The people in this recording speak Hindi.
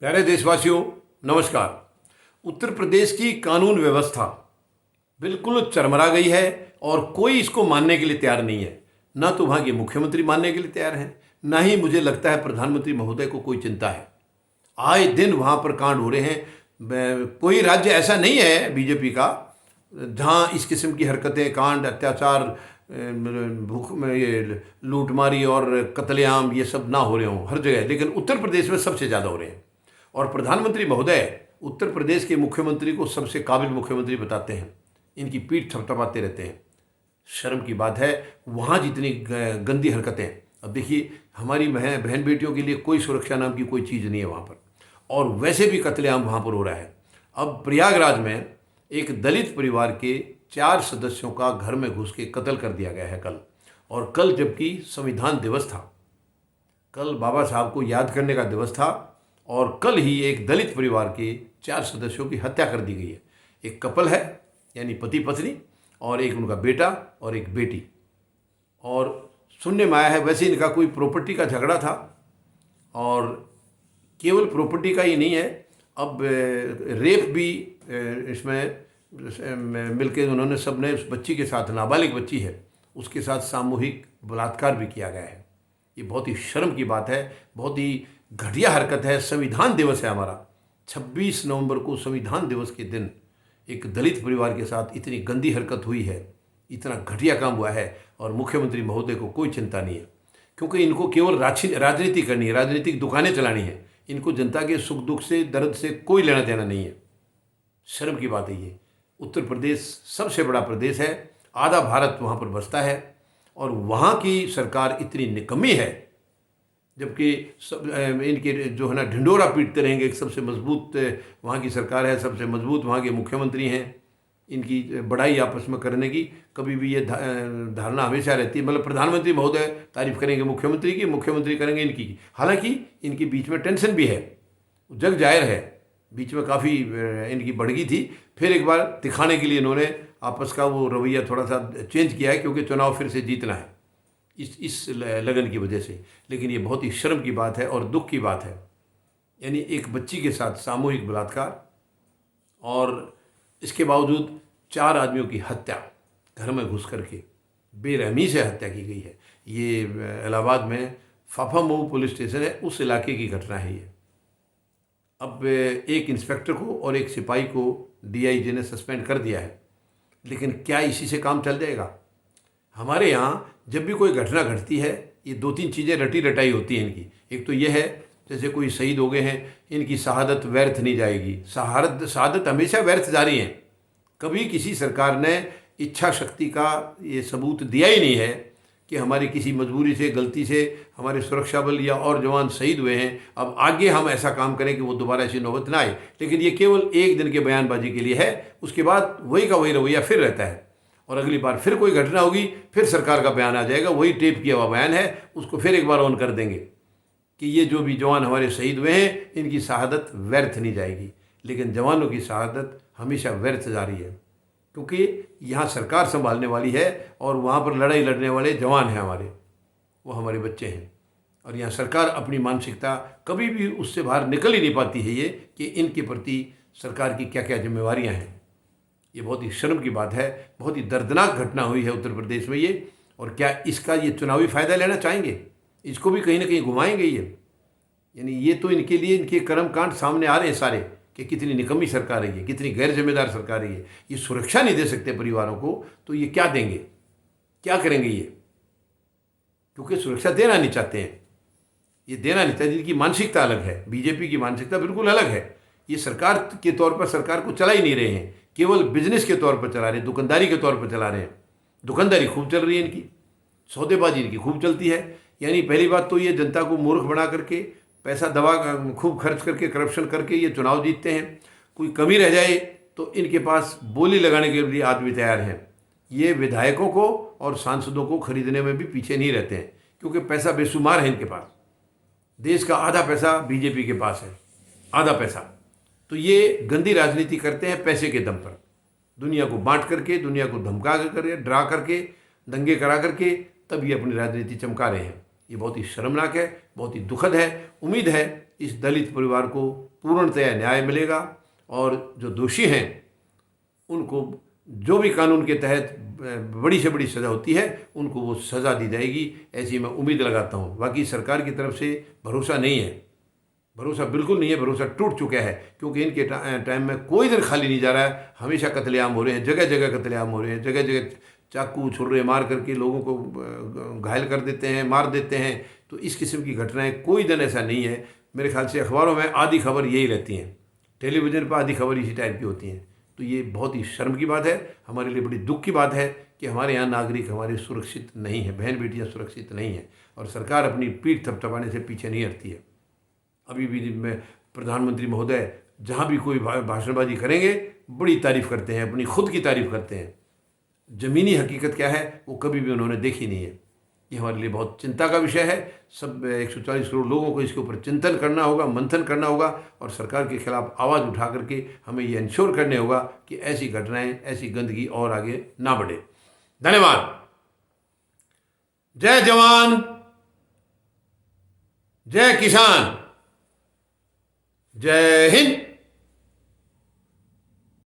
प्यारे देशवासियों, नमस्कार। उत्तर प्रदेश की कानून व्यवस्था बिल्कुल चरमरा गई है और कोई इसको मानने के लिए तैयार नहीं है। ना तो वहाँ के मुख्यमंत्री मानने के लिए तैयार हैं, ना ही मुझे लगता है प्रधानमंत्री महोदय को कोई चिंता है। आए दिन वहाँ पर कांड हो रहे हैं। कोई राज्य ऐसा नहीं है बीजेपी का जहाँ इस किस्म की हरकतें, कांड, अत्याचार, भूख में ये लूटमारी और कत्लेआम ये सब ना हो रहे हों हर जगह, लेकिन उत्तर प्रदेश में सबसे ज़्यादा हो रहे हैं। और प्रधानमंत्री महोदय उत्तर प्रदेश के मुख्यमंत्री को सबसे काबिल मुख्यमंत्री बताते हैं, इनकी पीठ थपथपाते रहते हैं। शर्म की बात है, वहाँ जितनी गंदी हरकतें। अब देखिए, हमारी बहन बेटियों के लिए कोई सुरक्षा नाम की कोई चीज़ नहीं है वहाँ पर, और वैसे भी कत्लेआम वहाँ पर हो रहा है। अब प्रयागराज में एक दलित परिवार के 4 सदस्यों का घर में घुस के कत्ल कर दिया गया है कल। और कल जबकि संविधान दिवस था, कल बाबा साहब को याद करने का दिवस था, और कल ही एक दलित परिवार के 4 सदस्यों की हत्या कर दी गई है। एक कपल है, यानी पति पत्नी, और एक उनका बेटा और एक बेटी। और सुनने में आया है वैसे इनका कोई प्रॉपर्टी का झगड़ा था, और केवल प्रॉपर्टी का ही नहीं है, अब रेप भी इसमें मिलकर उन्होंने सबने उस बच्ची के साथ, नाबालिग बच्ची है, उसके साथ सामूहिक बलात्कार भी किया गया है। ये बहुत ही शर्म की बात है, बहुत ही घटिया हरकत है। संविधान दिवस है हमारा, 26 नवंबर को संविधान दिवस के दिन एक दलित परिवार के साथ इतनी गंदी हरकत हुई है, इतना घटिया काम हुआ है, और मुख्यमंत्री महोदय को कोई चिंता नहीं है, क्योंकि इनको केवल राजनीति करनी है, राजनीतिक दुकानें चलानी है। इनको जनता के सुख दुख से, दर्द से कोई लेना देना नहीं है। शर्म की बात है ये। उत्तर प्रदेश सबसे बड़ा प्रदेश है, आधा भारत वहाँ पर बसता है, और वहाँ की सरकार इतनी निकम्मी है, जबकि सब इनके जो है ना ढिंडोरा पीटते रहेंगे। एक सबसे मजबूत वहाँ की सरकार है, सबसे मजबूत वहाँ के मुख्यमंत्री हैं, इनकी बड़ाई आपस में करने की कभी भी ये धारणा हमेशा रहती है। मतलब प्रधानमंत्री महोदय तारीफ करेंगे मुख्यमंत्री की, मुख्यमंत्री करेंगे इनकी। हालांकि इनके बीच में टेंशन भी है, जग जाहिर है। बीच में काफ़ी इनकी बढ़गी थी, फिर एक बार दिखाने के लिए इन्होंने आपस का वो रवैया थोड़ा सा चेंज किया है, क्योंकि चुनाव फिर से जीतना है इस लगन की वजह से। लेकिन ये बहुत ही शर्म की बात है और दुख की बात है। यानी एक बच्ची के साथ सामूहिक बलात्कार, और इसके बावजूद 4 आदमियों की हत्या, घर में घुस करके बेरहमी से हत्या की गई है। ये इलाहाबाद में फाफामऊ पुलिस स्टेशन है, उस इलाके की घटना है ये। अब एक इंस्पेक्टर को और एक सिपाही को डीआईजी ने सस्पेंड कर दिया है, लेकिन क्या इसी से काम चल जाएगा? हमारे यहाँ जब भी कोई घटना घटती है, ये 2-3 चीज़ें रटी रटाई होती हैं इनकी। एक तो ये है, जैसे कोई शहीद हो गए हैं, इनकी शहादत व्यर्थ नहीं जाएगी। शहादत हमेशा व्यर्थ जारी है। कभी किसी सरकार ने इच्छा शक्ति का ये सबूत दिया ही नहीं है कि हमारी किसी मजबूरी से, गलती से हमारे सुरक्षा बल या और जवान शहीद हुए हैं, अब आगे हम ऐसा काम करें कि वो दोबारा ऐसी नौबत ना आए। लेकिन ये केवल एक दिन के बयानबाजी के लिए है, उसके बाद वही का वही रवैया फिर रहता है, और अगली बार फिर कोई घटना होगी, फिर सरकार का बयान आ जाएगा, वही टेप किया हुआ बयान है, उसको फिर एक बार ऑन कर देंगे कि ये जो भी जवान हमारे शहीद हुए हैं, इनकी शहादत व्यर्थ नहीं जाएगी। लेकिन जवानों की शहादत हमेशा व्यर्थ जारी है, क्योंकि यहाँ सरकार संभालने वाली है, और वहाँ पर लड़ाई लड़ने वाले जवान हैं हमारे, वो हमारे बच्चे हैं। और यहाँ सरकार अपनी मानसिकता कभी भी उससे बाहर निकल ही नहीं पाती है, ये कि इनके प्रति सरकार की क्या क्या जिम्मेवारियाँ हैं। ये बहुत ही शर्म की बात है, बहुत ही दर्दनाक घटना हुई है उत्तर प्रदेश में ये। और क्या इसका ये चुनावी फ़ायदा लेना चाहेंगे? इसको भी कहीं ना कहीं घुमाएंगे ये। यानी ये तो इनके लिए इनके कर्मकांड सामने आ रहे हैं सारे, कि कितनी निकम्मी सरकार है ये, कितनी गैर जिम्मेदार सरकार है ये सुरक्षा नहीं दे सकते परिवारों को, तो ये क्या देंगे, क्या करेंगे ये? क्योंकि सुरक्षा देना नहीं चाहते हैं, ये देना नहीं चाहते। इनकी मानसिकता अलग है, बीजेपी की मानसिकता बिल्कुल अलग है। ये सरकार के तौर पर सरकार को चला ही नहीं रहे हैं, केवल बिजनेस के तौर पर चला रहे हैं, दुकानदारी के तौर पर चला रहे हैं। दुकानदारी खूब चल रही है इनकी, सौदेबाजी इनकी खूब चलती है। यानी पहली बात तो ये जनता को मूर्ख बना करके, पैसा दबा खूब खर्च करके, करप्शन करके ये चुनाव जीतते हैं। कोई कमी रह जाए तो इनके पास बोली लगाने के लिए आदमी तैयार हैं। ये विधायकों को और सांसदों को खरीदने में भी पीछे नहीं रहते हैं, क्योंकि पैसा बेशुमार है इनके पास। देश का आधा पैसा बीजेपी के पास है, आधा पैसा। तो ये गंदी राजनीति करते हैं पैसे के दम पर, दुनिया को बांट करके, दुनिया को धमका करके, डरा करके, दंगे करा करके, तब ये अपनी राजनीति चमका रहे हैं। ये बहुत ही शर्मनाक है, बहुत ही दुखद है। उम्मीद है इस दलित परिवार को पूर्णतया न्याय मिलेगा और जो दोषी हैं उनको जो भी कानून के तहत बड़ी से बड़ी सज़ा होती है उनको वो सज़ा दी जाएगी, ऐसी मैं उम्मीद लगाता हूँ। बाकी सरकार की तरफ से भरोसा नहीं है, भरोसा बिल्कुल नहीं है, भरोसा टूट चुका है, क्योंकि इनके टाइम में कोई दिन खाली नहीं जा रहा है। हमेशा कत्लेआम हो रहे हैं, जगह जगह कत्लेआम हो रहे हैं, जगह जगह चाकू छुर्रे मार करके लोगों को घायल कर देते हैं, मार देते हैं। तो इस किस्म की घटनाएं कोई दिन ऐसा नहीं है। मेरे ख्याल से अखबारों में आधी खबर यही रहती हैं, टेलीविज़न पर आधी खबर इसी टाइप की होती हैं। तो ये बहुत ही शर्म की बात है, हमारे लिए बड़ी दुख की बात है कि हमारे यहाँ नागरिक हमारे सुरक्षित नहीं है, बहन बेटियाँ सुरक्षित नहीं हैं और सरकार अपनी पीठ थपथपाने से पीछे नहीं हटती है। अभी भी मैं प्रधानमंत्री महोदय जहाँ भी कोई भाषणबाजी करेंगे बड़ी तारीफ़ करते हैं, अपनी खुद की तारीफ़ करते हैं। ज़मीनी हकीकत क्या है वो कभी भी उन्होंने देखी नहीं है। ये हमारे लिए बहुत चिंता का विषय है। सब 140 करोड़ लोगों को इसके ऊपर चिंतन करना होगा, मंथन करना होगा और सरकार के खिलाफ आवाज़ उठा करके हमें ये इंश्योर करने होगा कि ऐसी घटनाएं, ऐसी गंदगी और आगे ना बढ़े। धन्यवाद। जय जवान, जय किसान, जय हिंद।